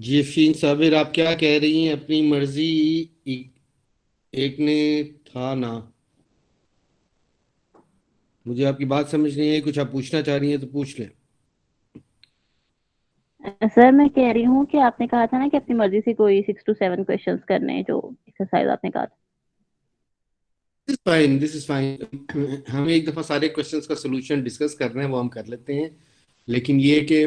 जी अफीन साबिर, आप क्या कह रही हैं? अपनी मर्जी एक ने था ना। मुझे आपकी बात समझ नहीं आई। कुछ आप पूछना चाह रही हैं तो पूछ लें। सर मैं कह रही हूँ कि आपने कहा था ना कि अपनी मर्जी से कोई 6 to 7 क्वेश्चंस करने हैं, जो एक्सरसाइज आपने कहा था। This is fine, this is fine. हम एक दफा सारे क्वेश्चंस का सोल्यूशन डिस्कस कर रहे हैं, वो हम कर लेते हैं। लेकिन ये कि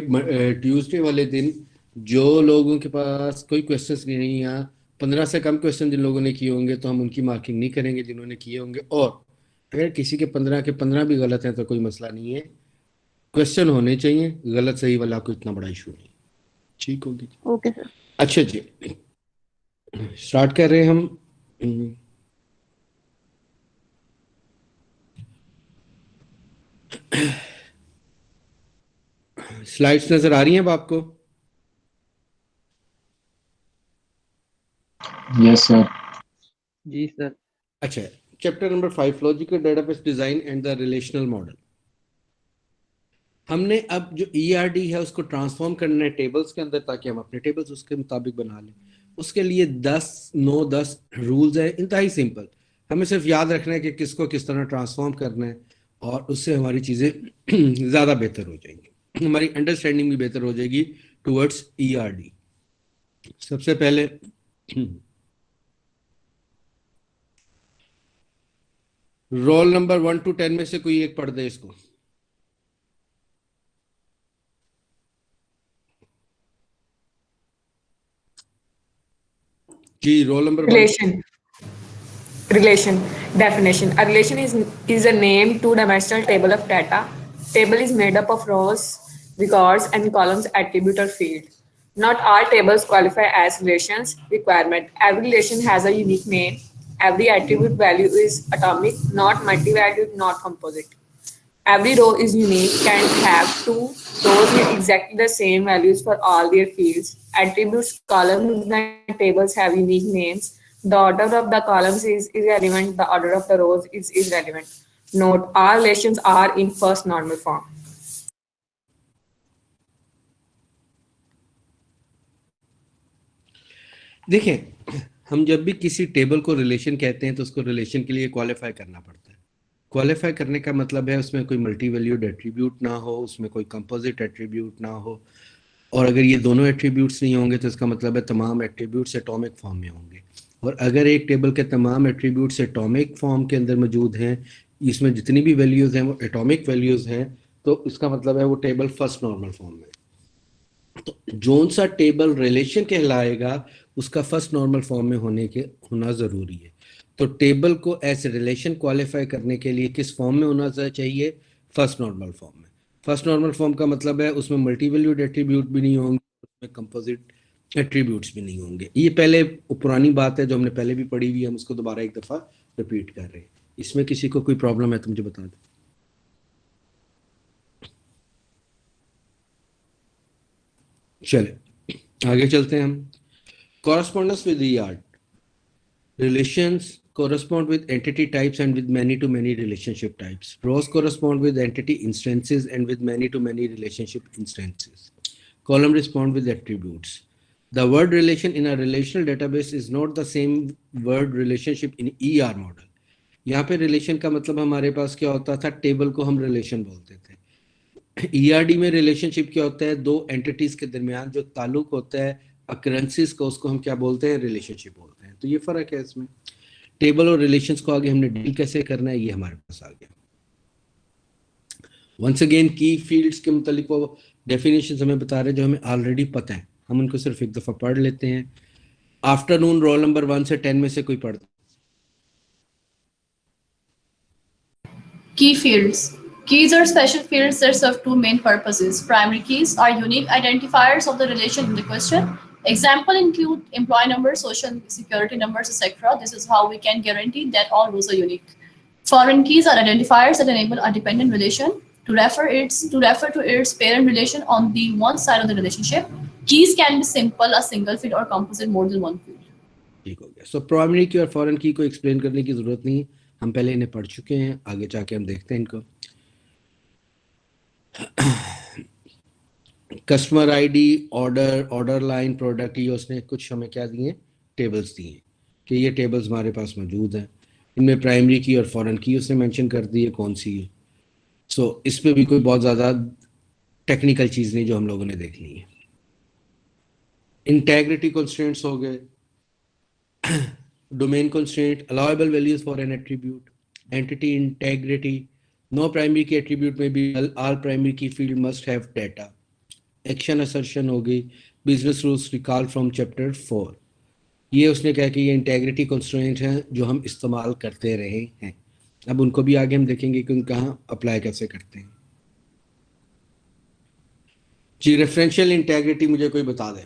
ट्यूसडे वाले दिन जो लोगों के पास कोई क्वेश्चंस नहीं, या 15 से कम क्वेश्चन जिन लोगों ने किए होंगे तो हम उनकी मार्किंग नहीं करेंगे जिन्होंने किए होंगे। और अगर किसी के 15 के 15 भी गलत हैं तो कोई मसला नहीं है। क्वेश्चन होने चाहिए, गलत सही वाला कोई इतना बड़ा इशू नहीं। ठीक होगी। Okay sir. अच्छा जी, स्टार्ट कर रहे हैं हम। स्लाइड्स नजर आ रही हैं अब आपको? Yes sir. जी सर। अच्छा, chapter number 5, logical database design and the relational model. हमने अब जो ईआरडी है उसको ट्रांसफॉर्म करना है टेबल्स के अंदर, ताकि हम अपने टेबल्स उसके मुताबिक बना लें। उसके लिए 10 रूल्स है, इंतहाई सिंपल। हमें सिर्फ याद रखना है कि किसको किस तरह ट्रांसफॉर्म करना है, और उससे हमारी चीज़ें ज़्यादा बेहतर हो जाएंगी, हमारी अंडरस्टैंडिंग भी बेहतर हो जाएगी टुवर्ड्स ईआरडी। सबसे पहले रोल नंबर 1 to 10 में से कोई एक पढ़ दे इसको। जी, roll number 1। Relation. Relation. Definition. A relation is a name two-dimensional table of data. Table is made up of rows, records, and columns, attribute or field. Not all tables qualify as relations. Requirement. Every relation has a unique name. Every attribute value is atomic, not multi-valued, not composite. Every row is unique, can have two rows with exactly the same values for all their fields. Attributes columns in the tables have unique names. The order of the columns is irrelevant, the order of the rows is irrelevant. Note, all relations are in first normal form. देखें, हम जब भी किसी table को relation कहते हैं तो उसको रिलेशन के लिए क्वालिफाई करना पड़ता है। क्वालिफाई करने का मतलब है उसमें कोई मल्टी वैल्यूड एट्रीब्यूट ना हो, उसमें कोई कंपोजिट एट्रीब्यूट ना हो। और अगर ये दोनों एट्रीब्यूट्स नहीं होंगे तो इसका मतलब है तमाम एट्रीब्यूट्स एटॉमिक फॉर्म में होंगे। और अगर एक टेबल के तमाम एट्रीब्यूट्स एटॉमिक फॉर्म के अंदर मौजूद हैं, इसमें जितनी भी वैल्यूज़ हैं वो एटॉमिक वैल्यूज़ हैं, तो इसका मतलब है वो टेबल फर्स्ट नॉर्मल फॉर्म में। तो जोन सा टेबल रिलेशन कहलाएगा उसका फर्स्ट नॉर्मल फॉर्म में होना ज़रूरी है। तो टेबल को एज रिलेशन क्वालिफाई करने के लिए किस फॉर्म में होना चाहिए? फर्स्ट नॉर्मल फॉर्म में। फर्स्ट नॉर्मल फॉर्म का मतलब है उसमें मल्टी वैल्यूड एट्रीब्यूट भी नहीं होंगे, उसमें कंपोजिट एट्रीब्यूट्स भी नहीं होंगे। ये पहले पुरानी बात है जो हमने पहले भी पढ़ी हुई है, हम उसको दोबारा एक दफ़ा रिपीट कर रहे हैं। इसमें किसी को कोई प्रॉब्लम है तो मुझे बता दें। चले आगे चलते हैं हम। Correspondence with ER. Relations correspond with entity types and with many-to-many relationship types. Rows correspond with entity instances and with many-to-many relationship instances. Column respond with attributes. The word relation in a relational database is not the same word relationship in ER model. यहाँ पे relation का मतलब हमारे पास क्या होता था? Table को हम रिलेशन बोलते थे। ईआरडी में रिलेशनशिप क्या होता है? दो एंटिटीज के दरमियान जो ताल्लुक होता है अकरेंसेस को, उसको हम क्या बोलते हैं? रिलेशनशिप बोलते हैं। तो ये फर्क है इसमें। टेबल और रिलेशंस को आगे हमने डील कैसे करना है ये हमारे पास आ गया। वंस अगेन की फील्ड्स के मुतालिक वो डेफिनेशन हमें बता रहे हैं जो हमें ऑलरेडी पता है, हम उनको सिर्फ एक दफा पढ़ लेते हैं। आफ्टरनून रोल नंबर 1 से 10 में से कोई पढ़। Key fields. Keys are special fields that serve two main purposes. Primary keys are unique identifiers of the relation in the question. Example include employee numbers, social security numbers, etc. This is how we can guarantee that all rows are unique. Foreign keys are identifiers that enable a dependent relation to refer to its parent relation on the one side of the relationship. Keys can be simple, a single field, or composite more than one field. ठीक हो गया। So primary की और foreign की को explain करने की जरूरत नहीं, हम पहले इन्हें पढ़ चुके हैं। आगे जाके हम देखते हैं इनको। Customer ID, order line, product, ये उसने कुछ हमें क्या दिए, टेबल्स दिए कि ये टेबल्स हमारे पास मौजूद हैं। इनमें प्राइमरी की और फॉरेन की उसने मेंशन कर दी है कौन सी है। सो इस पे भी कोई बहुत ज़्यादा टेक्निकल चीज़ नहीं जो हम लोगों ने देखनी है। इंटेग्रिटी कंस्ट्रेंट्स हो गए, domain constraint, allowable values for an attribute, entity integrity, no primary key attribute में भी all primary key field must have data, action assertion हो गई, business rules recall from chapter 4। ये उसने कहा कि ये इंटेग्रिटी कंस्ट्रेंट हैं जो हम इस्तेमाल करते रहे हैं। अब उनको भी आगे हम देखेंगे कि उन कहाँ अप्लाई कैसे करते हैं। जी, रेफरेंशियल इंटेग्रिटी मुझे कोई बता दे,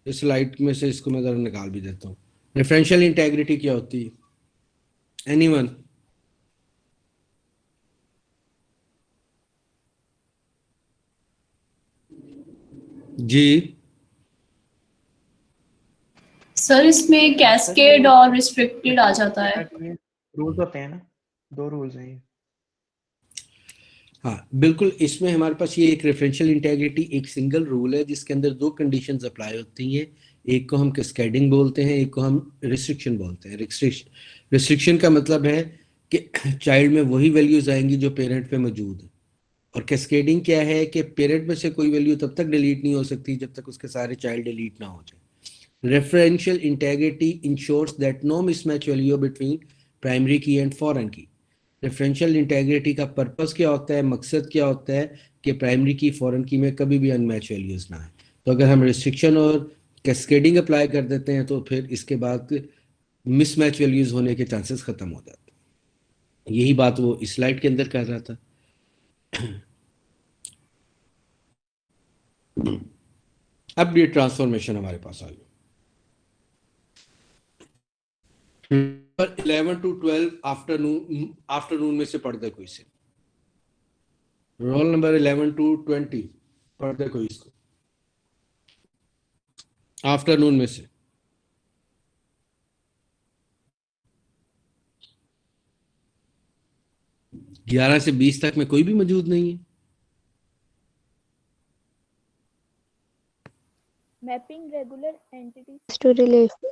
इस स्लाइड में से इसको मैं ज़रा निकाल भी देता हूँ। रेफरेंशियल इंटेग्रिटी क्या होती है? एनीवन? जी सर इसमें कैस्केड और रिस्ट्रिक्टेड आ जाता है। रूल्स होते हैं ना, 2 रूल्स हैं ये। हाँ बिल्कुल, इसमें हमारे पास ये एक रेफरेंशियल इंटेग्रिटी एक सिंगल रूल है जिसके अंदर 2 कंडीशंस अप्लाई होती हैं। एक को हम कैस्केडिंग बोलते हैं, एक को हम रिस्ट्रिक्शन बोलते हैं। रिस्ट्रिक्शन का मतलब है कि चाइल्ड में वही वैल्यूज आएंगी जो पेरेंट पे मौजूद है, और कैस्केडिंग क्या है कि पेरेंट में से कोई वैल्यू तब तक डिलीट नहीं हो सकती जब तक उसके सारे चाइल्ड डिलीट ना हो जाए। Referential integrity ensures that no mismatch value between primary key and foreign key. Referential integrity का पर्पस क्या होता है, मकसद क्या होता है कि प्राइमरी की फॉरेन की में कभी भी अनमैच वैल्यूज ना है। तो अगर हम रिस्ट्रिक्शन और कैस्केडिंग अप्लाई कर देते हैं तो फिर इसके बाद मिसमैच वैल्यूज होने के चांसेस खत्म हो जाते हैं। यही बात वो इस स्लाइड के अंदर कर रहा था। अब ये ट्रांसफॉर्मेशन हमारे पास आ गई। 11 to 12 आफ्टरनून में से पढ़ दे कोई से। रोल नंबर 11 to 20 पढ़ दे कोई इसको आफ्टरनून में से। ग्यारह से 20 तक में कोई भी मौजूद नहीं है। Mapping regular entities to relation.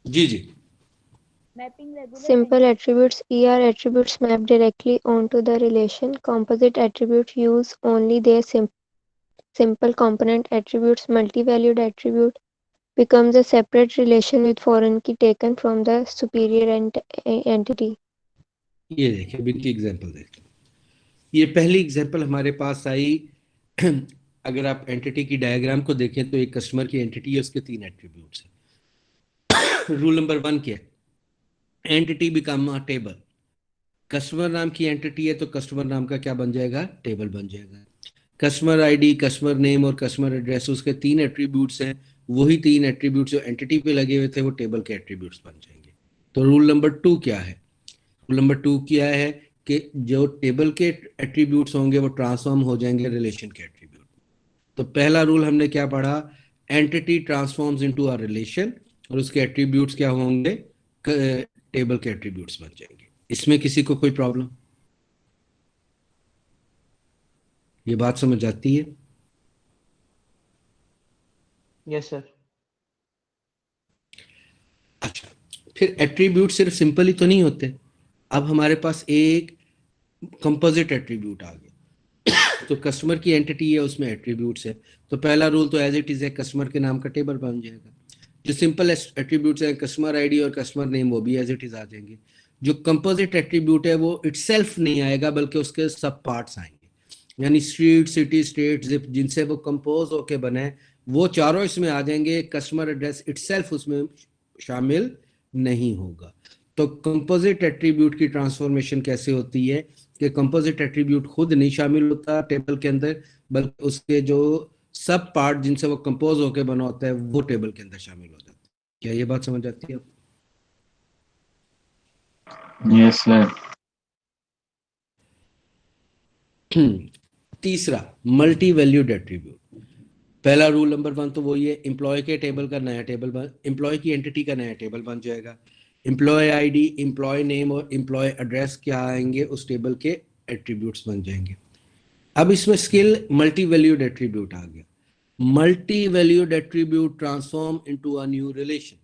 Ji ji, Mapping regular Simple attributes ER attributes map directly onto the relation. Composite attributes use only their simple component attributes. Multi-valued attribute becomes a separate relation with foreign key taken from the superior entity. ये देखिए इनकी example देखिए। ये पहली example हमारे पास आई। अगर आप entity की डायग्राम को देखें तो एक कस्टमर की एंटिटी है, उसके 3 एट्रीब्यूट्स हैं। रूल नंबर 1 क्या है? Entity become a table. Customer नाम की एंटिटी है तो कस्टमर नाम का क्या बन जाएगा? टेबल बन जाएगा। कस्टमर आईडी, कस्टमर नेम और कस्टमर एड्रेस उसके 3 एट्रीब्यूट्स हैं। वही 3 एट्रीब्यूट्स जो एंटिटी पे लगे हुए थे वो टेबल के एट्रीब्यूट्स बन जाएंगे। तो रूल नंबर 2 क्या है? रूल नंबर 2 क्या है कि जो टेबल के एट्रीब्यूट्स होंगे वो ट्रांसफॉर्म हो जाएंगे रिलेशन के एट्रीब्यूट। तो पहला रूल हमने क्या पढ़ा? Entity transforms into a relation और उसके एट्रीब्यूट्स क्या होंगे? टेबल के एट्रीब्यूट्स बन जाएंगे। इसमें किसी को कोई प्रॉब्लम? ये बात समझ आती है? Yes sir. अच्छा, फिर एट्रीब्यूट सिर्फ सिंपल ही तो नहीं होते। अब हमारे पास एक कंपोजिट एट्रीब्यूट आ गया। तो कस्टमर की एंटिटी है, उसमें एट्रीब्यूट्स है, तो पहला रूल तो एज इट इज है, कस्टमर के नाम का टेबल बन जाएगा। जो सिंपल एट्रीब्यूट्स हैं, कस्टमर आईडी और कस्टमर नेम, वो भी एज इट इज आ जाएंगे। जो कंपोजिट एट्रीब्यूट है वो इटसेल्फ नहीं आएगा बल्कि उसके सब पार्ट्स आएंगे। यानी स्ट्रीट, सिटी, स्टेट, जिप जिनसे वो कंपोज होके बने वो चारों इसमें आ जाएंगे। कस्टमर एड्रेस इटसेल्फ उसमें शामिल नहीं होगा। तो कंपोजिट एट्रीब्यूट की ट्रांसफॉर्मेशन कैसे होती है कि कंपोजिट एट्रीब्यूट खुद नहीं शामिल होता टेबल के अंदर, बल्कि उसके जो सब पार्ट जिनसे वो कंपोज होकर बना होता है वो टेबल के अंदर शामिल हो जाता है। क्या ये बात समझ आती है आपको? Yes sir. तीसरा, मल्टी वैल्यूड एट्रीब्यूट। पहला रूल नंबर 1 तो वही है, एम्प्लॉय के टेबल का नया टेबल बन, एम्प्लॉय की एंटिटी का नया टेबल बन जाएगा। एम्प्लॉय आईडी, एम्प्लॉय नेम और एम्प्लॉय एड्रेस क्या आएंगे? उस टेबल के एट्रीब्यूट्स बन जाएंगे। अब इसमें स्किल मल्टी वैल्यूड एट्रीब्यूट आ गया। Multi valued attribute transform into a new relation.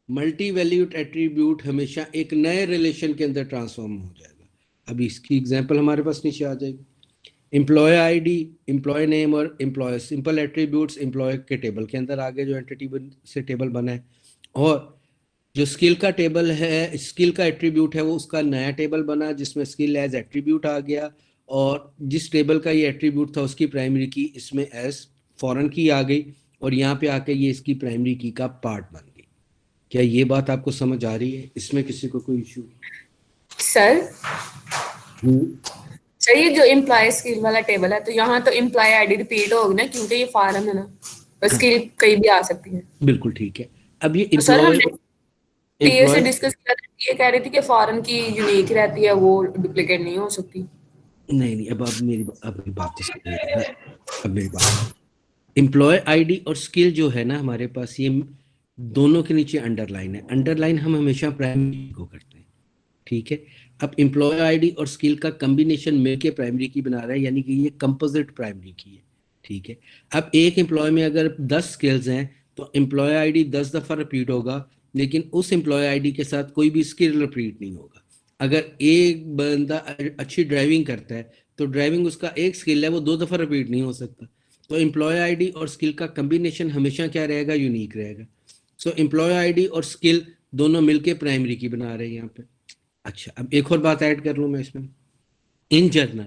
Multi valued attribute हमेशा एक नए रिलेशन के अंदर ट्रांसफॉर्म हो जाएगा। अभी इसकी एग्जांपल हमारे पास नीचे आ जाएगी। एम्प्लॉय आईडी, एम्प्लॉय नेम और एम्प्लॉय सिंपल एट्रीब्यूट्स एम्प्लॉय के टेबल के अंदर आ गए जो एंटिटी से टेबल बना है। और जो स्किल का टेबल है, स्किल का एट्रीब्यूट है, वो उसका नया टेबल बना जिसमें स्किल एज एट्रीब्यूट आ गया। और जिस टेबल का ये एट्रीब्यूट था उसकी प्राइमरी की इसमें एज फॉरेन की आ गई और यहाँ पे आके ये इसकी प्राइमरी की का पार्ट बन गई। क्या ये बात आपको समझ आ रही है? इसमें किसी को कोई इशू? सर सर ये जो एम्प्लॉय स्किल वाला टेबल है तो यहाँ तो एम्प्लॉय आईडी रिपीट होगी ना, क्योंकि ये फॉरन है ना, तो स्किल कहीं भी आ सकती है। बिल्कुल ठीक है। अब ये तो सर हमने टीए से एम्प्लॉय डिस्कस किया था, ये कह रही थी कि फॉरेन की यूनिक रहती है, वो डुप्लीकेट नहीं हो सकती। नहीं, अब मेरी बात तो समझिए। अब मेरी बात, एम्प्लॉय आईडी और स्किल जो है ना हमारे पास, ये दोनों के नीचे अंडरलाइन है। अंडरलाइन हम हमेशा प्राइमरी को करते हैं, ठीक है। अब एम्प्लॉय आईडी और स्किल का कॉम्बिनेशन मिलके प्राइमरी की बना रहा है, यानी कि ये कंपोजिट प्राइमरी की है, ठीक है। अब एक एम्प्लॉय में अगर 10 स्किल्स हैं तो एम्प्लॉय आईडी 10 दफ़ा रिपीट होगा, लेकिन उस एम्प्लॉय आईडी के साथ कोई भी स्किल रिपीट नहीं होगा। अगर एक बंदा अच्छी ड्राइविंग करता है तो ड्राइविंग उसका एक स्किल है, वो 2 दफ़ा रिपीट नहीं हो सकता। तो एम्प्लॉय आईडी और स्किल का कॉम्बिनेशन हमेशा क्या रहेगा? यूनिक रहेगा। सो एम्प्लॉय आईडी और स्किल दोनों मिलके प्राइमरी की बना रहे हैं यहाँ पे। अच्छा, अब एक और बात ऐड कर लूँ मैं इसमें। इन जनरल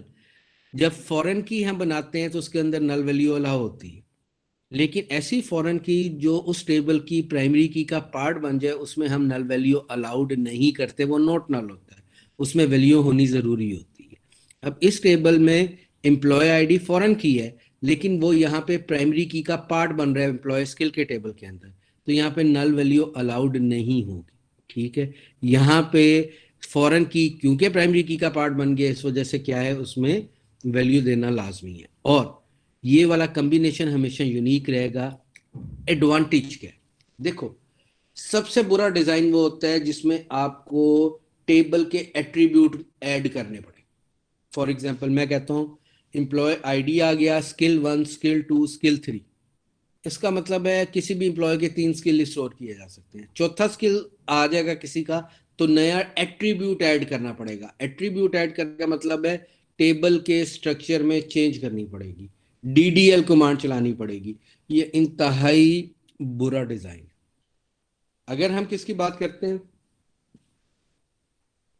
जब फॉरेन की हम बनाते हैं तो उसके अंदर नल वैल्यू अलाउ होती है, लेकिन ऐसी फॉरेन की जो उस टेबल की प्राइमरी की का पार्ट बन जाए उसमें हम नल वैल्यू अलाउड नहीं करते, वो नॉट नल होता है, उसमें वैल्यू होनी ज़रूरी होती है। अब इस टेबल में एम्प्लॉय आईडी फॉरेन की है, लेकिन वो यहाँ पे प्राइमरी की का पार्ट बन रहा है एम्प्लॉय स्किल के टेबल के अंदर, तो यहाँ पे नल वैल्यू अलाउड नहीं होगी, ठीक है। यहाँ पे फॉरेन की क्योंकि प्राइमरी की का पार्ट बन गया, इस वजह से क्या है, उसमें वैल्यू देना लाजमी है। और ये वाला कॉम्बिनेशन हमेशा यूनिक रहेगा। एडवांटेज क्या है? देखो, सबसे बुरा डिजाइन वो होता है जिसमें आपको टेबल के एट्रीब्यूट ऐड करने पड़े। फॉर एग्जांपल मैं कहता हूं एम्प्लॉय आईडी आ गया, स्किल 1, स्किल 2, स्किल 3। इसका मतलब है किसी भी एम्प्लॉय के 3 स्किल स्टोर किए जा सकते हैं। चौथा स्किल आ जाएगा किसी का तो नया एट्रीब्यूट ऐड करना पड़ेगा। एट्रीब्यूट ऐड करने का मतलब है टेबल के स्ट्रक्चर में चेंज करनी पड़ेगी, डीडीएल कमांड चलानी पड़ेगी। ये इंतहाई बुरा डिजाइन। अगर हम किसकी बात करते हैं,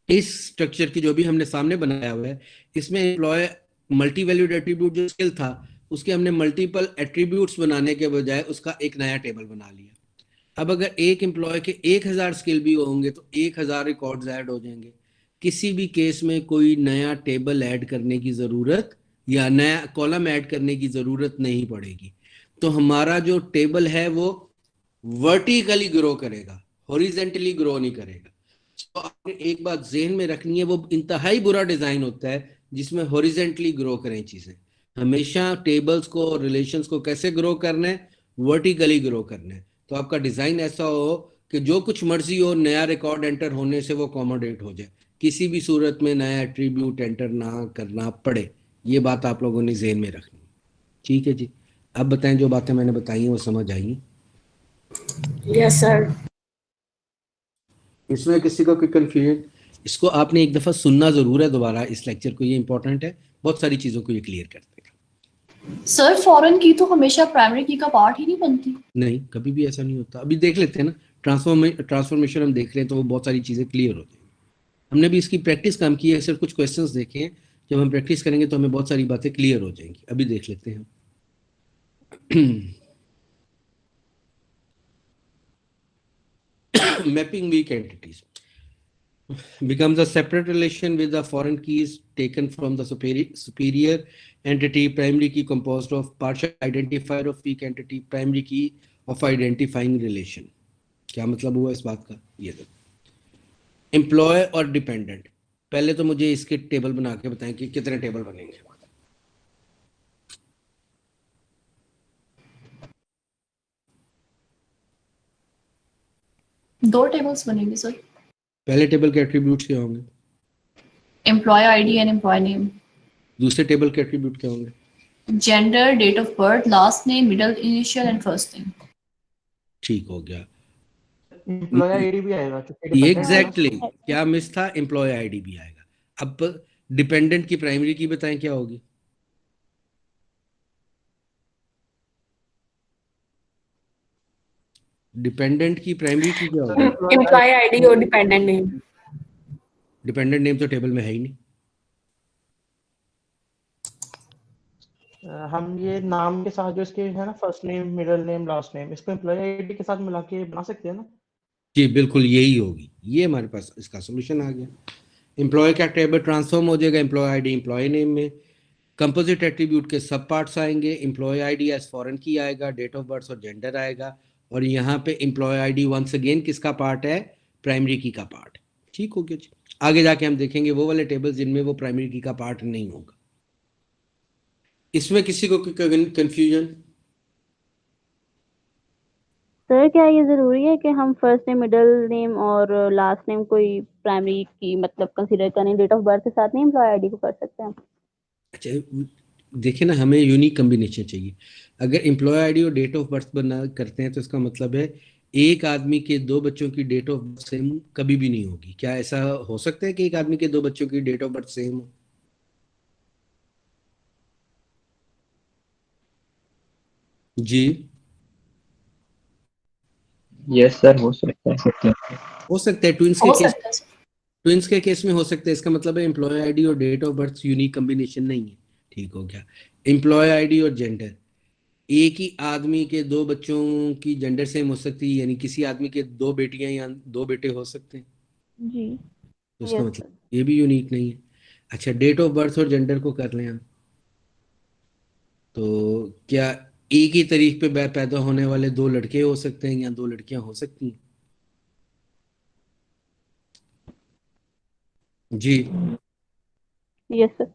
इस स्ट्रक्चर की जो भी हमने सामने बनाया हुआ है, इसमें एम्प्लॉय मल्टी वैल्यूड एट्रीब्यूट जो स्किल था उसके हमने मल्टीपल एट्रीब्यूट्स बनाने के बजाय उसका एक नया टेबल बना लिया। अब अगर एक एम्प्लॉय के 1000 स्किल भी होंगे तो 1000 रिकॉर्ड्स ऐड हो जाएंगे। किसी भी केस में कोई नया टेबल ऐड करने की ज़रूरत या नया कॉलम ऐड करने की ज़रूरत नहीं पड़ेगी। तो हमारा जो टेबल है वो वर्टिकली ग्रो करेगा, हॉरिजेंटली ग्रो नहीं करेगा। तो आपने एक बात जहन में रखनी है, वो इंतहाई बुरा डिज़ाइन होता है जिसमें हॉरिजेंटली ग्रो करें चीज़ें। हमेशा टेबल्स को और रिलेशंस को कैसे ग्रो करना है? वर्टिकली ग्रो करना है। तो आपका डिज़ाइन ऐसा हो कि जो कुछ मर्जी हो, नया रिकॉर्ड एंटर होने से वो अकोमोडेट हो जाए, किसी भी सूरत में नया एट्रीब्यूट एंटर ना करना पड़े। ये बात आप लोगों ने जहन में रखनी, ठीक है जी। अब बताएं, जो बातें मैंने बताई हैं वो समझ आई? Yes sir. इसमें किसी का कोई कंफ्यूजन? इसको आपने एक दफ़ा सुनना ज़रूर है दोबारा इस लेक्चर को, ये इंपॉर्टेंट है, बहुत सारी चीज़ों को ये क्लियर कर देगा। सर फॉरेन की तो हमेशा प्राइमरी की का पार्ट ही नहीं बनती। नहीं, कभी भी ऐसा नहीं होता। अभी देख लेते हैं ना, ट्रांसफॉर्मेशन हम देख रहे हैं तो वो बहुत सारी चीज़ें क्लियर हो जाएंगी। हमने भी इसकी प्रैक्टिस काम की है, सिर्फ कुछ क्वेश्चंस देखे हैं। जब हम प्रैक्टिस करेंगे तो हमें बहुत सारी बातें क्लियर हो जाएंगी। अभी देख लेते हैं। Mapping weak entities becomes a separate relation with the foreign keys taken from the superior entity. Primary key composed of partial identifier of weak entity, primary key of identifying relation. क्या मतलब हुआ इस बात का? ये देखो, एम्प्लॉय और dependent. पहले तो मुझे इसके टेबल बना के बताएं कि कितने टेबल बनेंगे। 2 टेबल्स बनेंगे सर। पहले टेबल के एट्रीब्यूट्स क्या होंगे? Employee ID and employee name. दूसरे टेबल के एट्रीब्यूट क्या होंगे? Gender, date of birth, last name, middle initial, and first name. ठीक हो गया। एम्प्लॉय आईडी भी आएगा क्योंकि dependent है ना। एग्जैक्टली क्या मिस था? एम्प्लॉय आईडी भी आएगा। अब डिपेंडेंट की प्राइमरी की बताएं क्या होगी? डिपेंडेंट की प्राइमरी की क्या होगी? Employee ID or dependent name. Dependent name तो टेबल में है ही नहीं। हम ये नाम के साथ जो इसके है ना, first name, middle name, last name, इसको एम्प्लॉय आईडी के साथ मिला के बना सकते हैं ना। जी बिल्कुल यही होगी। ये हमारे पास इसका सोल्यूशन आ गया। एम्प्लॉय का टेबल ट्रांसफॉर्म हो जाएगा एम्प्लॉय आईडी एम्प्लॉय नेम में। कंपोजिट एट्रीब्यूट के सब पार्ट्स आएंगे। एम्प्लॉय आईडी एज फॉरेन की आएगा, डेट ऑफ बर्थ और जेंडर आएगा, और यहाँ पे एम्प्लॉय आईडी वंस अगेन किसका पार्ट है? प्राइमरी की का पार्ट। ठीक हो गया जी। आगे जाके हम देखेंगे वो वाले टेबल जिनमें वो प्राइमरी की का पार्ट नहीं होगा। इसमें किसी को कंफ्यूजन? सर क्या ये जरूरी है कि हम फर्स्ट नेम, मिडिल नेम और लास्ट नेम कोई प्राइमरी की मतलब कंसीडर करें? डेट ऑफ बर्थ के साथ नहीं एम्प्लॉय आईडी को कर सकते हैं? अच्छा देखिए ना, हमें यूनिक कम्बिनेशन चाहिए। अगर एम्प्लॉय आईडी और डेट ऑफ बर्थ बना करते हैं तो इसका मतलब है एक आदमी के दो बच्चों की डेट ऑफ बर्थ सेम कभी भी नहीं होगी। क्या ऐसा हो सकता है कि एक आदमी के दो बच्चों की डेट ऑफ बर्थ सेम हो? जी यस सर, हो सकता है। हो सकता है। हो सकता है sir. ट्विंस के केस में हो सकता है। इसका मतलब है एम्प्लॉय आईडी और date of birth unique combination नहीं है। ठीक हो गया। एम्प्लॉय आईडी और जेंडर, एक ही आदमी के दो बच्चों की जेंडर सेम हो सकती है, यानी किसी आदमी के दो बेटियां या दो बेटे हो सकते हैं। जी तो इसका Yes, मतलब ये भी यूनिक नहीं है। अच्छा डेट ऑफ बर्थ और जेंडर को कर लें हम, तो क्या एक ही तारीख पे पैदा होने वाले दो लड़के हो सकते हैं या दो लड़कियां हो सकती हैं? जी यस सर।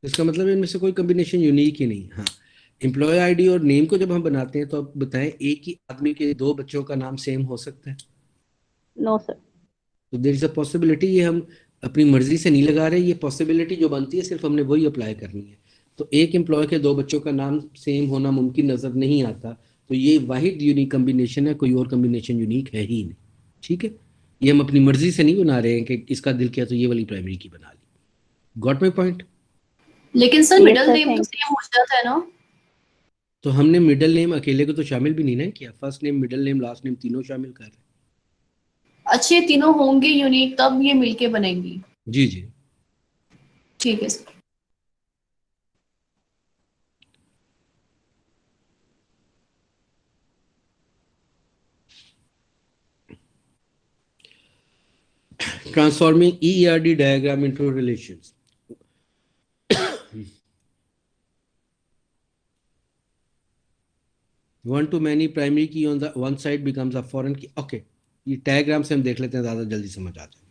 इसका मतलब इनमें से कोई कॉम्बिनेशन यूनिक ही नहीं। हाँ एम्प्लॉय आईडी और नेम को जब हम बनाते हैं तो आप बताएं एक ही आदमी के दो बच्चों का नाम सेम हो सकता है? No sir. तो देयर इज अ पॉसिबिलिटी। ये हम अपनी मर्जी से नहीं लगा रहे, ये पॉसिबिलिटी जो बनती है सिर्फ हमने वही अप्लाई करनी है। तो एक एम्प्लॉय के दो बच्चों का नाम सेम होना मुमकिन नजर नहीं आता, तो ये वाहिद यूनिक कम्बिनेशन है, कोई और कम्बिनेशन यूनिक है ही नहीं। ठीक है, ये हम अपनी मर्जी से नहीं बना रहे हैं कि इसका दिल किया तो ये वाली प्राइमरी की बना ली। Got my point? लेकिन sir Yes, middle sir, name तो thank सेम हो जाता है ना। तो हमने मिडिल नेम अकेले को तो शामिल भी नहीं ना किया, first name, middle name, last name तीनों शामिल कर रहे हैं। अच्छे तीनों होंगे यूनिक तब ये मिलके बनेंगी। जी जी ठीक है sir. transforming ERD diagram into relations. One to many primary key on the one side becomes a foreign key. Okay, ये डायग्राम से हम देख लेते हैं, ज़्यादा जल्दी समझ आ जाए।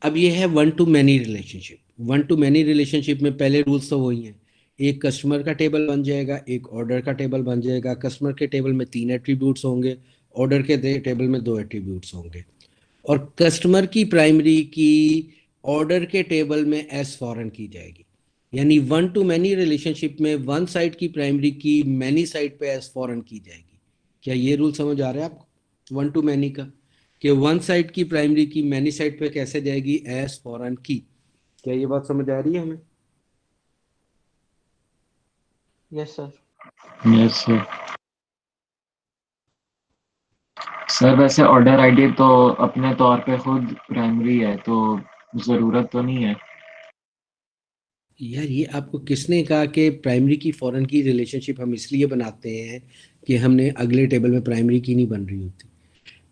अब ये है one two many relationship. One two many relationship में पहले रूल्स तो वही हैं, एक कस्टमर का टेबल बन जाएगा, एक ऑर्डर का टेबल बन जाएगा। कस्टमर के टेबल में 3 एट्रीब्यूट्स होंगे, ऑर्डर के टेबल में 2 एट्रीब्यूट्स होंगे, और कस्टमर की प्राइमरी की ऑर्डर के टेबल में एस फॉरेन की जाएगी। यानी वन टू मैनी रिलेशनशिप में वन साइड की प्राइमरी की मैनी साइड पे एस फॉरेन की जाएगी। क्या ये रूल समझ आ रहा है आपको वन टू मैनी का, कि वन साइड की प्राइमरी की मैनी साइड पे कैसे जाएगी? एस फॉरेन की। क्या ये बात समझ आ रही है हमें? Yes sir. Yes sir. Sir वैसे ऑर्डर आईडी तो अपने तौर पे खुद प्राइमरी है, तो जरूरत तो नहीं है। यार ये आपको किसने कहा कि प्राइमरी की फॉरेन की रिलेशनशिप हम इसलिए बनाते हैं कि हमने अगले टेबल में प्राइमरी की नहीं बन रही होती?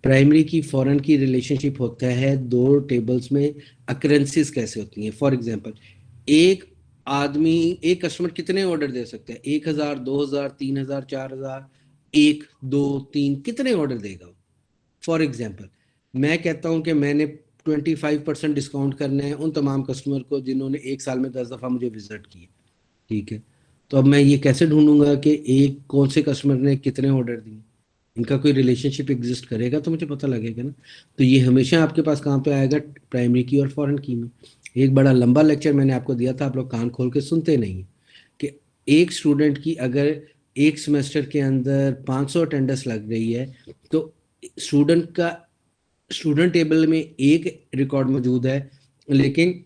प्राइमरी की फॉरेन की रिलेशनशिप होता है दो टेबल्स में अकरेंसेस कैसे होती हैं। फॉर एग्जांपल एक आदमी, एक कस्टमर कितने ऑर्डर दे सकते हैं? 1000, 2000, 3000, 4000, 1, 2, 3, कितने ऑर्डर देगा? फॉर एग्जांपल मैं कहता हूं कि मैंने 25% डिस्काउंट करना है उन तमाम कस्टमर को जिन्होंने एक साल में 10 दफ़ा मुझे विजिट किया। ठीक है, तो अब मैं ये कैसे ढूंढूंगा कि एक कौन से कस्टमर ने कितने ऑर्डर दिए? इनका कोई रिलेशनशिप एग्जिस्ट करेगा तो मुझे पता लगेगा ना। तो ये हमेशा आपके पास कहाँ पे आएगा? प्राइमरी की और फॉरेन की में। एक बड़ा लंबा लेक्चर मैंने आपको दिया था, आप लोग कान खोल के सुनते नहीं, कि एक स्टूडेंट की अगर एक सेमेस्टर के अंदर 500 अटेंडेंस लग रही है तो स्टूडेंट टेबल में एक रिकॉर्ड मौजूद है, लेकिन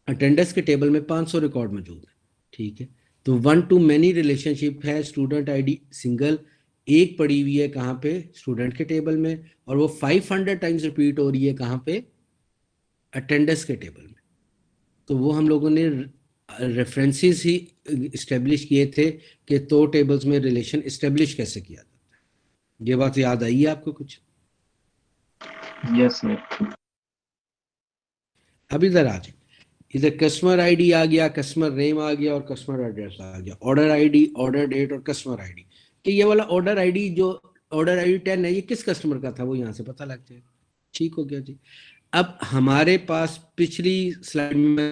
अटेंडेंस के टेबल में 500 रिकॉर्ड मौजूद है। ठीक है, तो 1 to many रिलेशनशिप है। स्टूडेंट आईडी सिंगल एक पड़ी हुई है कहाँ पे, स्टूडेंट के टेबल में, और वो 500 टाइम्स रिपीट हो रही है कहाँ पे, अटेंडेंस के टेबल में। तो वो हम लोगों ने रेफरेंसेस ही इस्टेब्लिश किए थे कि दो टेबल्स में रिलेशन इस्टेब्लिश कैसे किया जाता है। ये बात याद आई है आपको कुछ? Yes sir. अब इधर आ जाए, इधर कस्टमर आईडी आ गया, कस्टमर नेम आ गया और कस्टमर एड्रेस आ गया, ऑर्डर आईडी, ऑर्डर डेट और कस्टमर आईडी। कि ये वाला ऑर्डर आईडी जो ऑर्डर आईडी 10 है, ये किस कस्टमर का था वो यहाँ से पता लग जाएगा। ठीक हो गया जी। अब हमारे पास पिछली स्लाइड में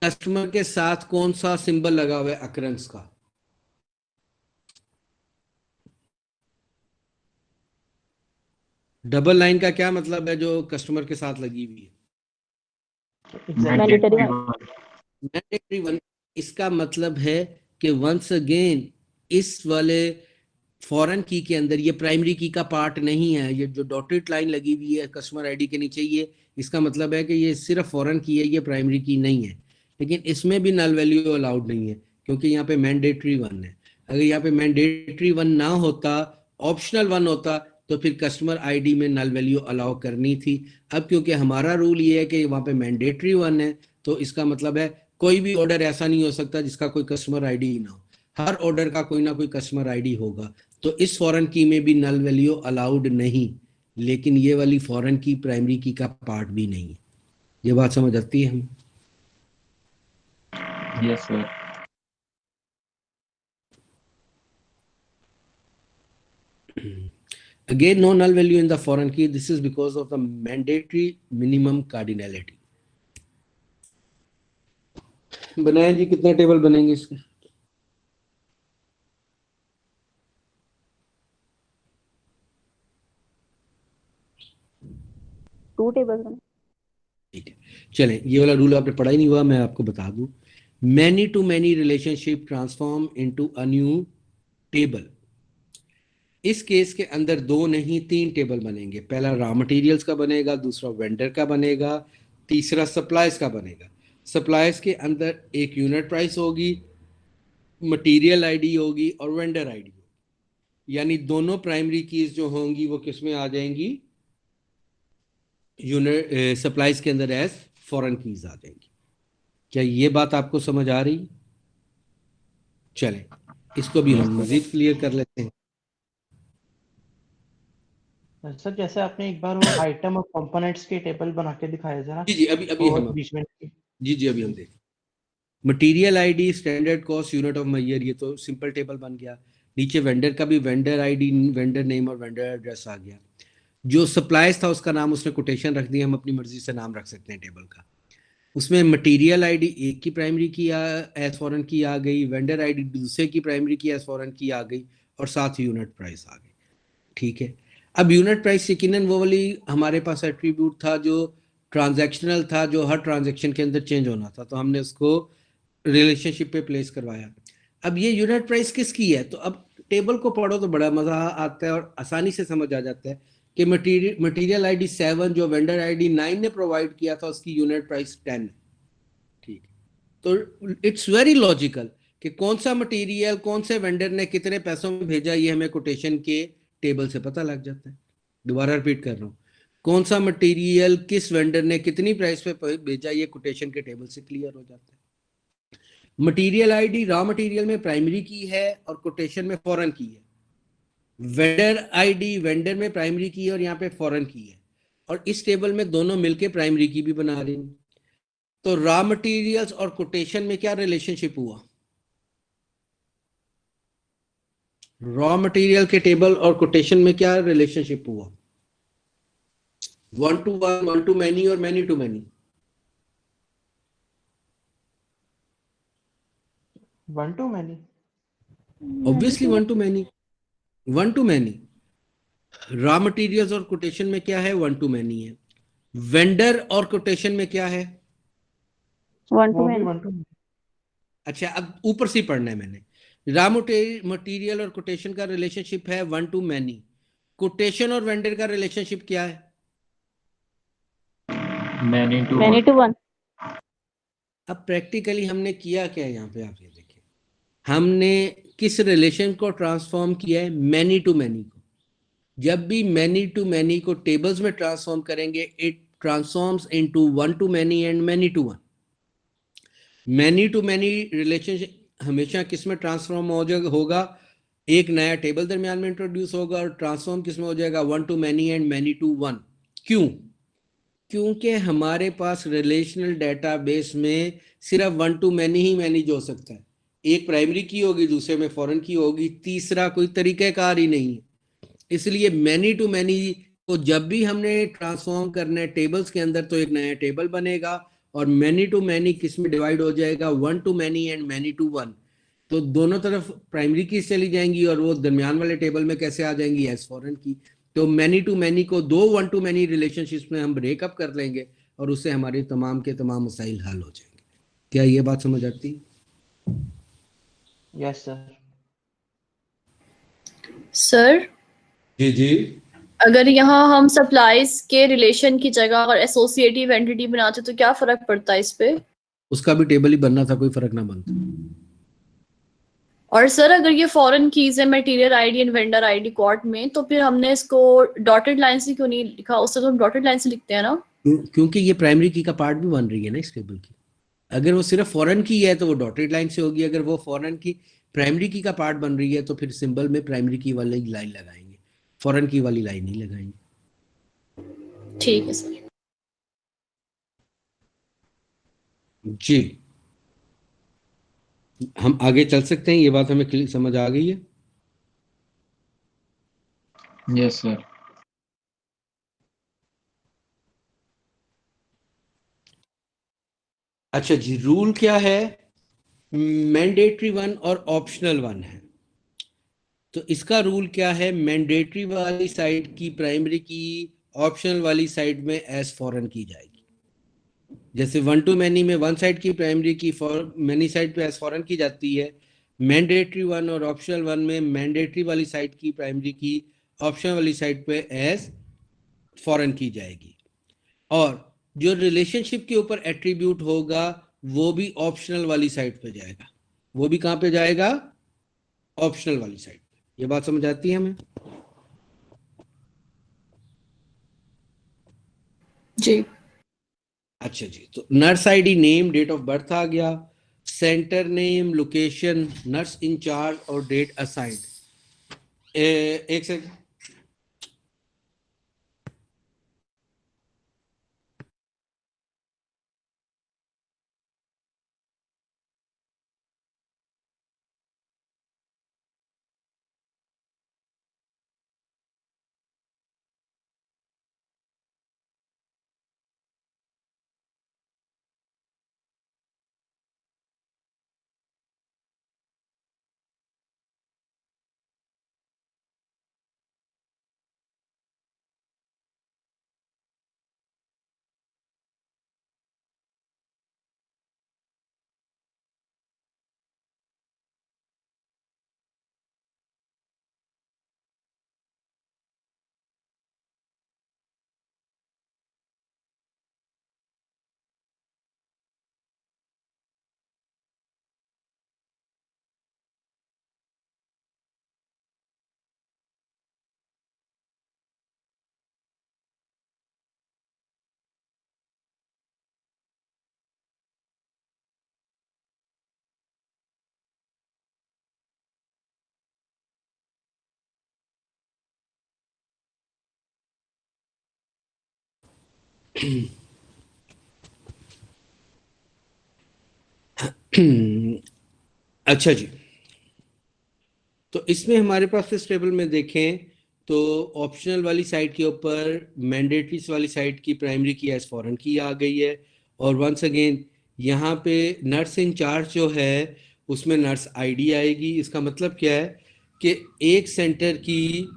कस्टमर के साथ कौन सा सिंबल लगा हुआ है अकरेंस का? डबल लाइन का क्या मतलब है जो कस्टमर के साथ लगी हुई है? Mandatory mandatory one. इसका मतलब है कि वंस अगेन इस वाले फॉरेन की के अंदर ये प्राइमरी की का पार्ट नहीं है। ये जो डॉटेड लाइन लगी हुई है कस्टमर आईडी के नीचे, ये इसका मतलब है कि ये सिर्फ फॉरेन की है, ये प्राइमरी की नहीं है। लेकिन इसमें भी नल वैल्यू अलाउड नहीं है क्योंकि यहाँ पे मैंडेटरी वन है। अगर यहाँ पे मैंडेटरी वन ना होता, ऑप्शनल वन होता, तो फिर कस्टमर आईडी में नल वैल्यू अलाउ करनी थी। अब क्योंकि हमारा रूल ये है कि वहाँ पे मैंडेटरी वन है, तो इसका मतलब है कोई भी ऑर्डर ऐसा नहीं हो सकता जिसका कोई कस्टमर आईडी ही ना हो। हर ऑर्डर का कोई ना कोई कस्टमर आईडी होगा। तो इस फॉरेन की में भी नल वैल्यू अलाउड नहीं, लेकिन ये वाली फॉरेन की प्राइमरी की का पार्ट भी नहीं है। ये बात समझ आती है हम? Yes sir. Again, no null value in the foreign key. This is because of the mandatory minimum cardinality. बनाए जी, कितना टेबल बनेंगे इसके? टू टेबल्स बने। ठीक है, चलें, ये वाला रूल आपने पढ़ा ही नहीं हुआ, मैं आपको बता दूं। Many to many relationship transform into a new table. इस केस के अंदर दो नहीं तीन टेबल बनेंगे। पहला रॉ मटेरियल्स का बनेगा, दूसरा वेंडर का बनेगा, तीसरा सप्लाइज का बनेगा। सप्लाइज के अंदर एक यूनिट प्राइस होगी, मटेरियल आईडी होगी और वेंडर आईडी होगी। यानी दोनों प्राइमरी कीज जो होंगी वो किस में आ जाएंगी? यूनिट सप्लाइज के अंदर एज फॉरेन कीज आ जाएंगी। क्या ये बात आपको समझ आ रही? चलें, इसको भी हम मजीद क्लियर कर लेते हैं। सर जैसे आपने एक बार वो आइटम और कंपोनेंट्स के टेबल बना के दिखाया था ना, जी अभी हम बीच में जी अभी हम देखें। Material ID, standard cost, unit of measure, ये तो सिंपल टेबल बन गया। नीचे वेंडर का भी वेंडर आईडी, वेंडर नेम और वेंडर एड्रेस आ गया। जो सप्लाइज था उसका नाम उसने कोटेशन रख दिया, हम अपनी मर्जी से नाम रख सकते हैं टेबल का। उसमें मटेरियल आईडी एक की प्राइमरी की एज फॉरेन की आ गई, वेंडर आईडी दूसरे की प्राइमरी की एज फॉरेन की आ गई, और साथ यूनिट प्राइस आ गई। ठीक है, अब यूनिट प्राइस यकीनन वो वाली हमारे पास एट्रीब्यूट था जो ट्रांजैक्शनल था, जो हर ट्रांजैक्शन के अंदर चेंज होना था, तो हमने उसको रिलेशनशिप पे प्लेस करवाया। अब ये यूनिट प्राइस किसकी है? तो अब टेबल को पढ़ो तो बड़ा मजा आता है और आसानी से समझ आ जाता है कि मटेरियल आईडी 7 जो वेंडर आईडी 9 ने प्रोवाइड किया था, उसकी यूनिट प्राइस 10 है। ठीक, तो इट्स वेरी लॉजिकल कि कौन सा मटेरियल कौन से वेंडर ने कितने पैसों में भेजा, ये हमें कोटेशन के टेबल से पता लग जाता है। दोबारा रिपीट कर रहा हूँ, कौन सा मटेरियल किस वेंडर ने कितनी प्राइस पे भेजा, ये कोटेशन के टेबल से क्लियर हो जाता है। मटेरियल आईडी रॉ मटेरियल में प्राइमरी की है और कोटेशन में फॉरेन की है। वेंडर आईडी वेंडर में प्राइमरी की है और यहाँ पे फॉरेन की है, और इस टेबल में दोनों मिलके प्राइमरी की भी बना रही हैं। तो रॉ मटेरियल्स और कोटेशन में क्या रिलेशनशिप हुआ? रॉ मटेरियल के टेबल और कोटेशन में क्या रिलेशनशिप हुआ? 1 to 1, 1 to many और many to many? 1 to many। Obviously 1 to many। 1 to many। Raw materials और कोटेशन में क्या है? 1 to many है। वेंडर और कोटेशन में क्या है? वन टू वो भी मैनी। 1 to many। अच्छा, अब ऊपर से पढ़ना है मैंने। रॉ मटेरियल और कोटेशन का रिलेशनशिप है 1 to many। कोटेशन और वेंडर का रिलेशनशिप क्या है? Many to many to one. अब प्रैक्टिकली हमने किया क्या है यहाँ पे, आप ये देखिए, हमने किस रिलेशन को ट्रांसफॉर्म किया है? मैनी टू मैनी को। जब भी मैनी टू मैनी को टेबल्स में ट्रांसफॉर्म करेंगे, it transforms into 1 to many and many to one. Many to many relationship हमेशा किस में ट्रांसफॉर्म होगा? एक नया टेबल दरमियान में इंट्रोड्यूस होगा और ट्रांसफॉर्म किस में हो जाएगा? 1 to many and many to one. क्यों? क्योंकि हमारे पास रिलेशनल डेटाबेस में सिर्फ 1 to many ही मैनेज हो सकता है। एक प्राइमरी की होगी, दूसरे में फॉरेन की होगी, तीसरा कोई तरीक़ाकार ही नहीं है। इसलिए मैनी टू मैनी को जब भी हमने ट्रांसफॉर्म करना है टेबल्स के अंदर, तो एक नया टेबल बनेगा और मैनी टू मैनी किस में डिवाइड हो जाएगा? 1 to many and many to one. तो दोनों तरफ प्राइमरी की चली जाएंगी और वो दरमियान वाले टेबल में कैसे आ जाएंगी? एज फॉरेन की। तो मैनी टू मैनी को दो 1 to many रिलेशनशिप्स में हम ब्रेकअप कर लेंगे और उससे हमारी तमाम के तमाम मसाइल हल हो जाएंगे। क्या ये बात समझ आती है? Yes sir. सर, जी जी। अगर यहाँ हम सप्लाईज के रिलेशन की जगह और एसोसिएटिव एंटिटी बनाते तो क्या फर्क पड़ता है इस पे? उसका भी टेबल ही बनना था, कोई फर्क ना बनता। और सर, अगर ये फॉरेन कीज है material ID and vendor ID क्वार्ट में, तो फिर हमने इसको डॉटेड लाइन से क्यों नहीं लिखा? उससे तो हम डॉटेड लाइन से लिखते हैं ना। क्योंकि ये प्राइमरी की का पार्ट भी बन रही है ना इस टेबल की। अगर वो सिर्फ फॉरेन की है तो वो डॉटेड लाइन से होगी, अगर वो फॉरेन की प्राइमरी की का पार्ट बन रही है तो फिर सिंबल में प्राइमरी की वाली लाइन लगाएंगे, फॉरेन की वाली लाइन नहीं लगाएंगे। ठीक है सर। जी, हम आगे चल सकते हैं। ये बात हमें समझ आ गई है? Yes sir. अच्छा जी, रूल क्या है? मैंडेटरी वन और ऑप्शनल वन है। तो इसका रूल क्या है? मैंडेटरी वाली साइड की प्राइमरी की ऑप्शनल वाली साइड में एज फॉरेन की जाएगी। जैसे 1 to many में वन साइड की प्राइमरी की मैनी साइड पे एज फॉरेन की जाती है, मैंडेटरी वन और ऑप्शनल वन में मैंडेटरी वाली साइड की प्राइमरी की ऑप्शनल वाली साइड पे एज फॉरेन की जाएगी। और जो रिलेशनशिप के ऊपर एट्रीब्यूट होगा वो भी ऑप्शनल वाली साइड पे जाएगा। वो भी कहां पे जाएगा? ऑप्शनल वाली साइड पे। ये बात समझ आती है हमें? जी। अच्छा जी, तो nurse ID, name, date of birth आ गया, centre name, location, nurse incharge और डेट असाइंड। एक सेकंड। अच्छा जी, तो इसमें हमारे पास इस टेबल में देखें तो ऑप्शनल वाली साइड के ऊपर मैंडेटरीज वाली साइड की प्राइमरी की एज फॉरेन की आ गई है। और वंस अगेन यहाँ पे नर्स इंचार्ज जो है उसमें नर्स आईडी आएगी। इसका मतलब क्या है कि एक सेंटर की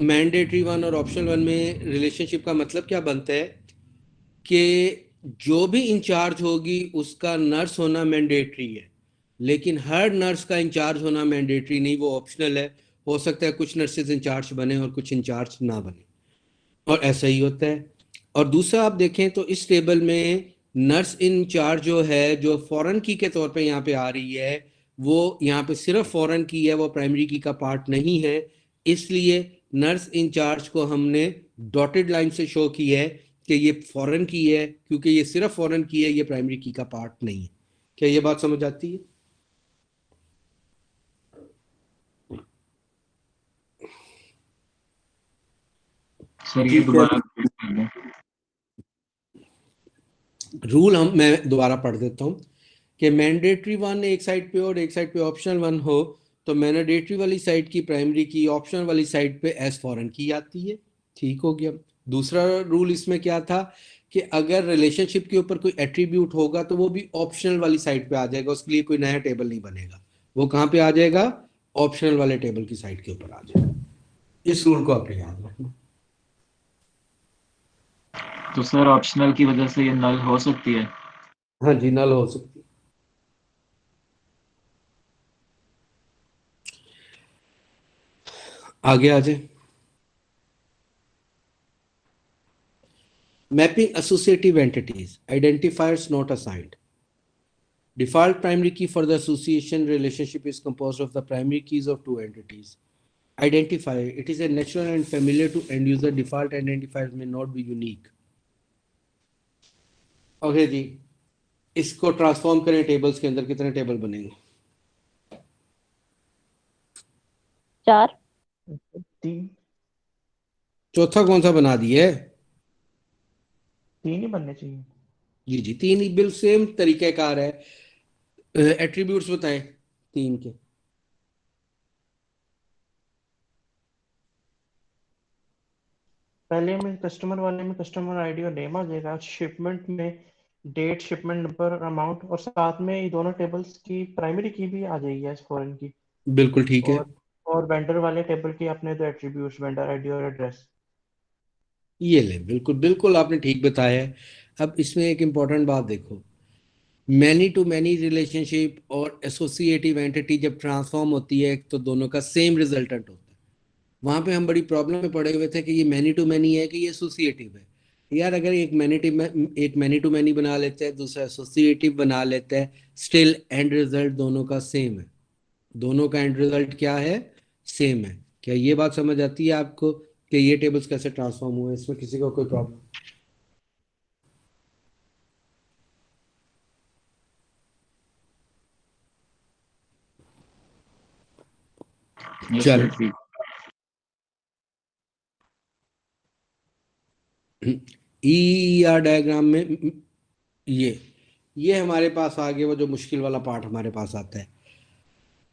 मैंडेटरी वन और ऑप्शनल वन में रिलेशनशिप का मतलब क्या बनता है कि जो भी इंचार्ज होगी उसका नर्स होना मैंडेटरी है, लेकिन हर नर्स का इंचार्ज होना मैंडेटरी नहीं, वो ऑप्शनल है। हो सकता है कुछ नर्सेज इंचार्ज बने और कुछ इंचार्ज ना बने, और ऐसा ही होता है। और दूसरा आप देखें तो इस टेबल में नर्स इंचार्ज जो है, जो फॉरेन की के तौर पे यहाँ पे आ रही है, वो यहाँ पे सिर्फ फॉरेन की है, वो प्राइमरी की का पार्ट नहीं है। इसलिए नर्स इंचार्ज को हमने डॉटेड लाइन से शो की है कि ये फॉरेन की है, क्योंकि ये सिर्फ फॉरेन की है, ये प्राइमरी की का पार्ट नहीं है। क्या ये बात समझ आती है? सर ये दोबारा repeat कर दें। रूल मैं दोबारा पढ़ देता हूँ कि मैंडेटरी वन एक साइड पे और एक साइड पे ऑप्शनल वन हो, तो मैंडेटरी वाली साइड की प्राइमरी की, ऑप्शनल वाली साइड पे एज फॉरेन की आती है। ठीक हो गया। दूसरा रूल इसमें क्या था कि अगर रिलेशनशिप के ऊपर कोई एट्रीब्यूट होगा तो वो भी ऑप्शनल वाली साइड पे आ जाएगा, उसके लिए कोई नया टेबल नहीं बनेगा, वो कहाँ पे आ जाएगा? ऑप्शनल वाले टेबल की साइड के ऊपर आ जाएगा। इस रूल को आपने याद रखना। तो सर ऑप्शनल की वजह से ये नल हो सकती है? हाँ जी, नल हो सकती है। आगे आ जाए। Mapping associative entities, identifiers not assigned. Default primary key for the association relationship is composed of the primary keys of two entities. Identifier, it is a natural and familiar to end user. Default identifiers may not be unique. Okay जी, इसको transform करें tables के अंदर, कितने table बनेंगे? 4। 3 चौथा कौन सा बना दिए? 3 ही बनने चाहिए। जी जी, 3 ही बिल सेम तरीकेकार है। एट्रीब्यूट्स बताएं 3 के। पहले में कस्टमर वाले में कस्टमर आईडी और नेम आ जाएगा, शिपमेंट में डेट, शिपमेंट नंबर, अमाउंट, और साथ में ये दोनों टेबल्स की प्राइमरी की भी आ जाएगी एज फॉरेन की। बिल्कुल ठीक है। और वेंडर वाले टेबल की अपने दो एट्रीब्यूट्स, वेंडर आईडी और एड्रेस। ये ले, बिल्कुल बिल्कुल आपने ठीक बताया है। अब इसमें एक इम्पॉर्टेंट बात देखो, मैनी टू मैनी रिलेशनशिप और एसोसिएटिव एंटिटी जब ट्रांसफॉर्म होती है तो दोनों का सेम रिजल्टेंट होता है। वहां पे हम बड़ी प्रॉब्लम में पड़े हुए थे कि ये मैनी टू मैनी है कि ये एसोसिएटिव है। यार अगर एक मैनी टू मैनी बना लेते हैं, दूसरा एसोसिएटिव बना लेते हैं, स्टिल एंड रिजल्ट दोनों का सेम है। दोनों का एंड रिजल्ट क्या है? सेम है। क्या ये बात समझ आती है आपको कि ये टेबल्स कैसे ट्रांसफॉर्म हुए? इसमें किसी को कोई प्रॉब्लम? Yes, चलो, sir, ठीक। ER डायग्राम में ये हमारे पास आ गया, वो जो मुश्किल वाला पार्ट हमारे पास आता है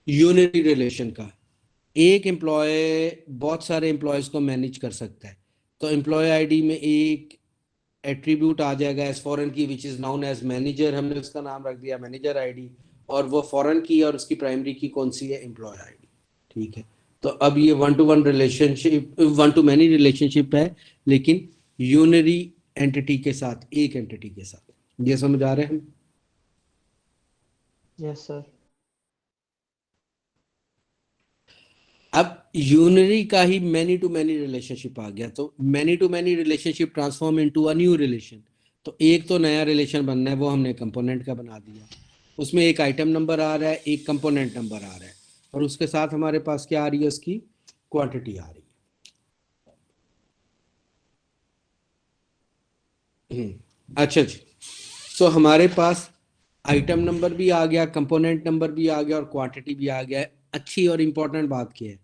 यूनिटी रिलेशन का। एक एम्प्लॉय बहुत सारे एम्प्लॉयज को मैनेज कर सकता है, तो एम्प्लॉय आईडी में एक एट्रीब्यूट आ जाएगा as foreign key, which is known as manager. हमने उसका नाम रख दिया मैनेजर आईडी, और वो फॉरेन की और उसकी प्राइमरी की कौन सी है? Employee ID. ठीक है, तो अब ये 1-to-1 रिलेशनशिप, 1-to-many रिलेशनशिप है, लेकिन यूनरी एंटिटी के साथ, एक एंटिटी के साथ। ये समझ आ रहे हैं हम? Yes sir. अब यूनरी का ही मैनी टू मैनी रिलेशनशिप आ गया, तो many to many relationship transform into a new relation. तो एक तो नया रिलेशन बनना है, वो हमने कंपोनेंट का बना दिया। उसमें एक आइटम नंबर आ रहा है, एक कंपोनेंट नंबर आ रहा है, और उसके साथ हमारे पास क्या आ रही है? उसकी क्वांटिटी आ रही है। अच्छा जी, सो हमारे पास आइटम नंबर भी आ गया, कंपोनेंट नंबर भी आ गया, और क्वांटिटी भी आ गया है। अच्छी और इम्पोर्टेंट बात क्या है,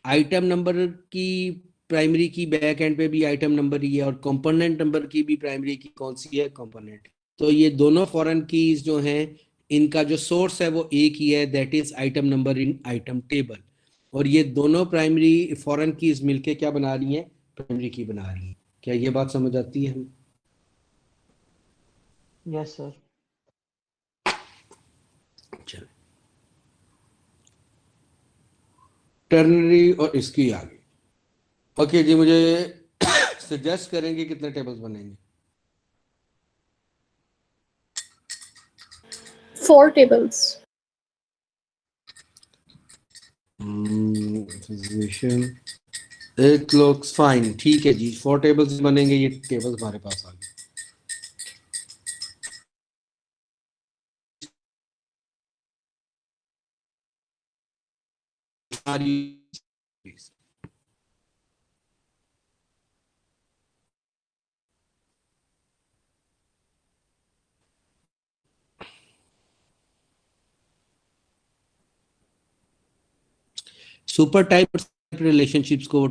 आइटम नंबर की प्राइमरी की बैक एंड पे भी आइटम नंबर ही है, और कंपोनेंट नंबर की भी प्राइमरी की कौन सी है? कंपोनेंट। तो ये दोनों फॉरेन कीज जो हैं, इनका जो सोर्स है वो एक ही है, that is item number in item table. और ये दोनों प्राइमरी फॉरेन कीज मिलके क्या बना रही हैं? प्राइमरी की बना रही हैं। क्या ये बात समझ आती है? हम यस सर। चलो, टर्नरी और इसकी आगे। ओके जी, मुझे सजेस्ट करेंगे कितने टेबल्स बनेंगे? 4 tables. Position. It looks fine. ठीक है जी, 4 टेबल्स बनेंगे, ये टेबल्स हमारे पास आ गए। सुपर टाइप रिलेशनशिप्स को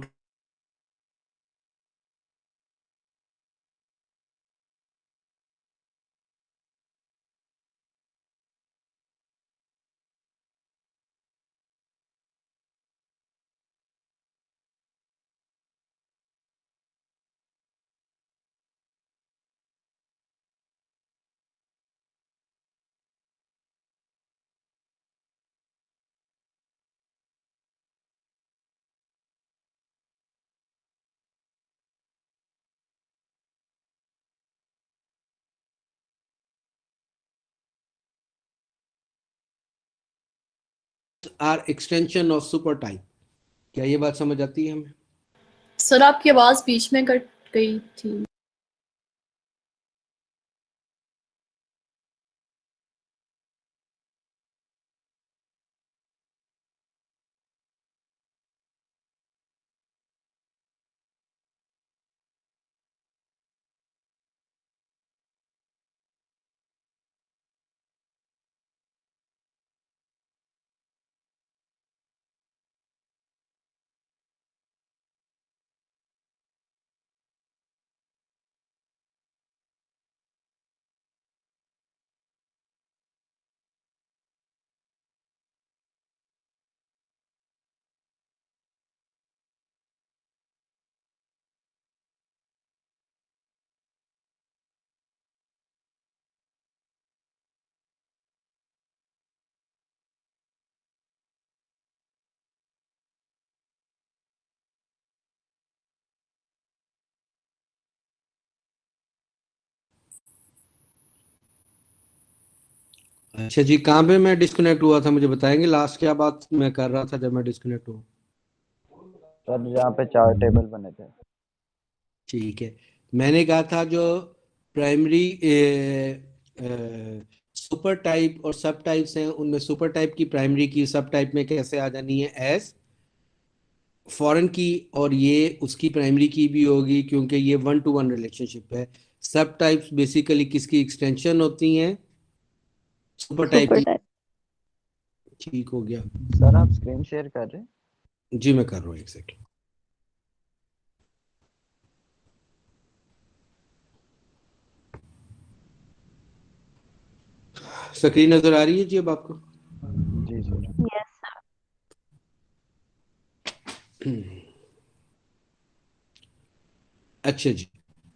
are extension of super type. क्या ये बात समझ आती है हमें? सर आपकी आवाज बीच में कट गई थी। अच्छा जी, कहाँ पे मैं डिस्कनेक्ट हुआ था, मुझे बताएंगे लास्ट क्या बात मैं कर रहा था जब मैं डिस्कनेक्ट हुआ? सर जहाँ पे 4 टेबल बने थे। ठीक है, मैंने कहा था जो प्राइमरी सुपर टाइप और सब टाइप्स हैं, उनमें सुपर टाइप की प्राइमरी की सब टाइप में कैसे आ जानी है एज फॉरेन की, और ये उसकी प्राइमरी की भी होगी क्योंकि ये 1-to-1 रिलेशनशिप है। सब टाइप्स बेसिकली किसकी एक्सटेंशन होती हैं? सुपर टाइप सुपर की। टाइप। ठीक हो गया सर आप स्क्रीन शेयर कर रहे हैं? जी, मैं कर रहा हूँ, एक सेकंड। स्क्रीन नजर आ रही है जी अब आपको? जी सर। यस अच्छा जी,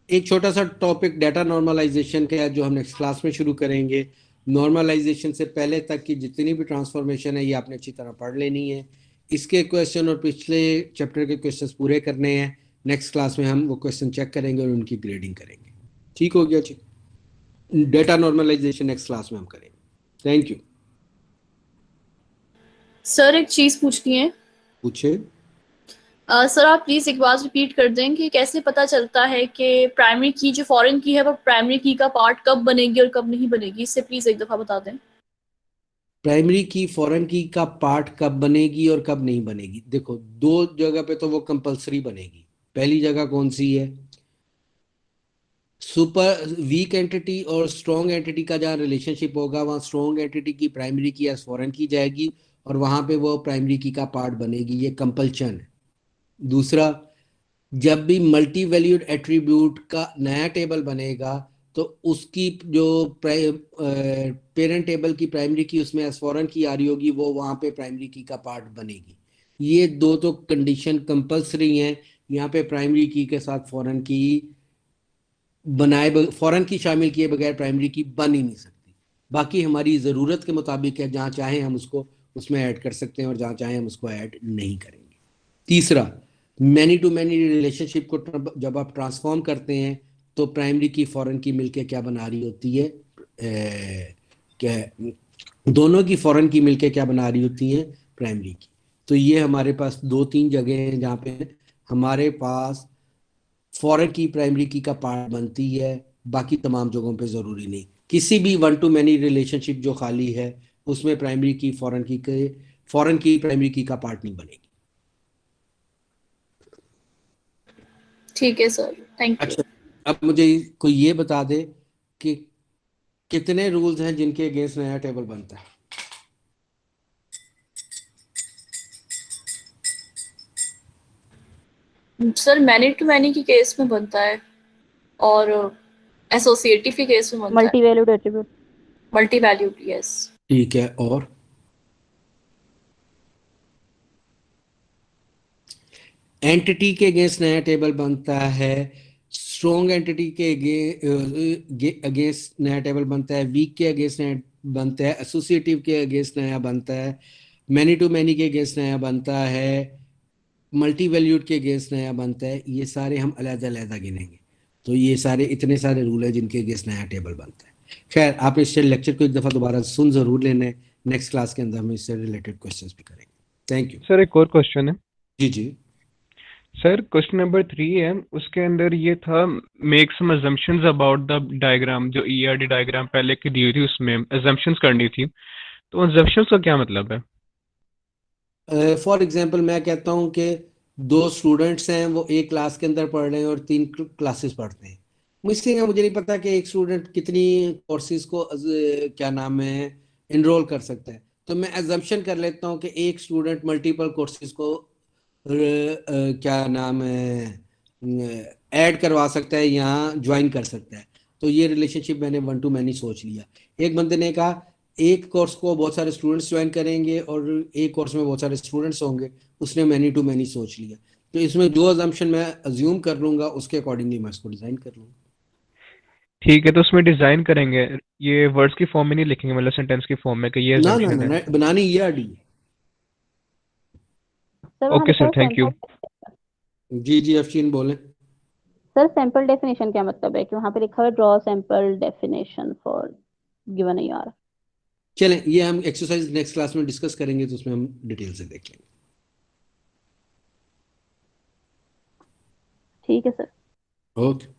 एक छोटा सा टॉपिक डाटा नॉर्मलाइजेशन का है जो हम नेक्स्ट क्लास में शुरू करेंगे। नॉर्मलाइजेशन से पहले तक की जितनी भी ट्रांसफॉर्मेशन है ये आपने अच्छी तरह पढ़ लेनी है। इसके क्वेश्चन और पिछले चैप्टर के क्वेश्चंस पूरे करने हैं। नेक्स्ट क्लास में हम वो क्वेश्चन चेक करेंगे और उनकी ग्रेडिंग करेंगे। ठीक हो गया जी? डेटा नॉर्मलाइजेशन नेक्स्ट क्लास में हम करेंगे। Thank you. सर एक चीज पूछनी है। पूछे। सर आप प्लीज एक बार रिपीट कर दें कि कैसे पता चलता है कि प्राइमरी की जो फॉरेन की है वो प्राइमरी की का पार्ट कब बनेगी और कब नहीं बनेगी, इससे प्लीज एक दफा बता दें। प्राइमरी की फॉरेन की का पार्ट कब बनेगी और कब नहीं बनेगी? देखो, दो जगह पे तो वो कंपलसरी बनेगी। पहली जगह कौन सी है? सुपर वीक एंटिटी और स्ट्रॉन्ग एंटिटी का जहाँ रिलेशनशिप होगा वहाँ स्ट्रॉन्ग एंटिटी की प्राइमरी की एज फॉरेन की जाएगी और वहाँ पे वो प्राइमरी की का पार्ट बनेगी, ये कंपल्शन है। दूसरा, जब भी मल्टी वैल्यूड एट्रीब्यूट का नया टेबल बनेगा तो उसकी जो पेरेंट टेबल की प्राइमरी की उसमें एज फॉरेन की आ रही होगी वो वहाँ पे प्राइमरी की का पार्ट बनेगी। ये दो तो कंडीशन कंपल्सरी हैं। यहाँ पे प्राइमरी की के साथ फॉरेन की फॉरेन की शामिल किए बगैर प्राइमरी की बन ही नहीं सकती। बाकी हमारी ज़रूरत के मुताबिक है, जहाँ चाहें हम उसको उसमें ऐड कर सकते हैं और जहाँ चाहें हम उसको ऐड नहीं करेंगे। तीसरा, मैनी टू मैनी रिलेशनशिप को जब आप ट्रांसफॉर्म करते हैं तो प्राइमरी की फॉरेन की मिलके क्या बना रही होती है? क्या दोनों की फॉरेन की मिलके क्या बना रही होती है, प्राइमरी की। तो ये हमारे पास 2-3 जगह हैं जहाँ पे हमारे पास फॉरेन की प्राइमरी की का पार्ट बनती है, बाकी तमाम जगहों पे जरूरी नहीं। किसी भी 1 to many रिलेशनशिप जो खाली है उसमें प्राइमरी की फॉरेन की प्राइमरी की का पार्ट नहीं बनेगी। ठीक है सर, थैंक यू। अच्छा, अब मुझे कोई ये बता दे कि कितने रूल्स हैं जिनके अगेंस्ट नया टेबल बनता है। सर मैनी टू मैनी की केस में बनता है और एसोसिएटिव के केस में बनता है। Multi valued attribute. Multi valued, yes. ठीक है, और एंटिटी के अगेंस्ट नया टेबल बनता है, स्ट्रॉन्ग एंटिटी के अगेंस्ट नया टेबल बनता है, वीक के अगेंस्ट नया बनता है, एसोसिएटिव के अगेंस्ट नया बनता है, मैनी टू मैनी के अगेंस्ट नया बनता है, मल्टी वैल्यूड के अगेंस्ट नया बनता है। ये सारे हम अलग-अलग गिनेंगे। तो ये सारे इतने सारे रूल है जिनके अगेंस्ट नया टेबल बनता है। खैर, आप इस लेक्चर को एक दफ़ा दोबारा सुन ज़रूर लेना है। नेक्स्ट क्लास के अंदर हम इससे रिलेटेड क्वेश्चंस भी करेंगे। Thank you. सर एक और क्वेश्चन है। जी जी सर क्वेश्चन नंबर 3 है, उसके अंदर ये था make some assumptions about the diagram. जो ईआरडी डायग्राम पहले की दी हुई थी उसमें अजम्पशंस करनी थी, तो अजम्पशंस का क्या मतलब है? फॉर एग्जांपल मैं कहता हूँ कि 2 स्टूडेंट्स हैं, वो एक क्लास के अंदर पढ़ रहे हैं और 3 क्लासेस पढ़ते हैं। मुझे नहीं पता कि एक स्टूडेंट कितनी कोर्सेज को क्या नाम है इनरोल कर सकता है। तो मैं एजम्पशन कर लेता हूँ कि एक स्टूडेंट मल्टीपल कोर्सेज को क्या नाम है ऐड करवा सकता है या ज्वाइन कर सकता है। तो ये रिलेशनशिप मैंने 1 to many सोच लिया। एक बंदे ने कहा एक कोर्स को बहुत सारे स्टूडेंट्स ज्वाइन करेंगे और एक कोर्स में बहुत सारे स्टूडेंट्स होंगे, उसने मैनी टू मैनी सोच लिया। तो इसमें जो अजम्पशन मैं अज्यूम कर लूंगा उसके अकॉर्डिंगली मैं इसको डिजाइन कर लूंगा। ठीक है, तो उसमें डिजाइन करेंगे, ये वर्ड्स की फॉर्म में नहीं लिखेंगे, मतलब सेंटेंस की फॉर्म में कि ये ना ना अजम्पशन ना, है। ना बनानी ये आड़ी। सर वहाँ ओके सर, लिखा है थैंक यू। सैंपल। जी जी अफशीन बोले। सर सैंपल डेफिनेशन क्या मतलब है कि वहाँ पे लिखा हुआ है draw sample definition for given ER. चलें, ये हम एक्सरसाइज नेक्स्ट क्लास में डिस्कस करेंगे तो उसमें हम डिटेल से देख लेंगे। ठीक है सर। ओके।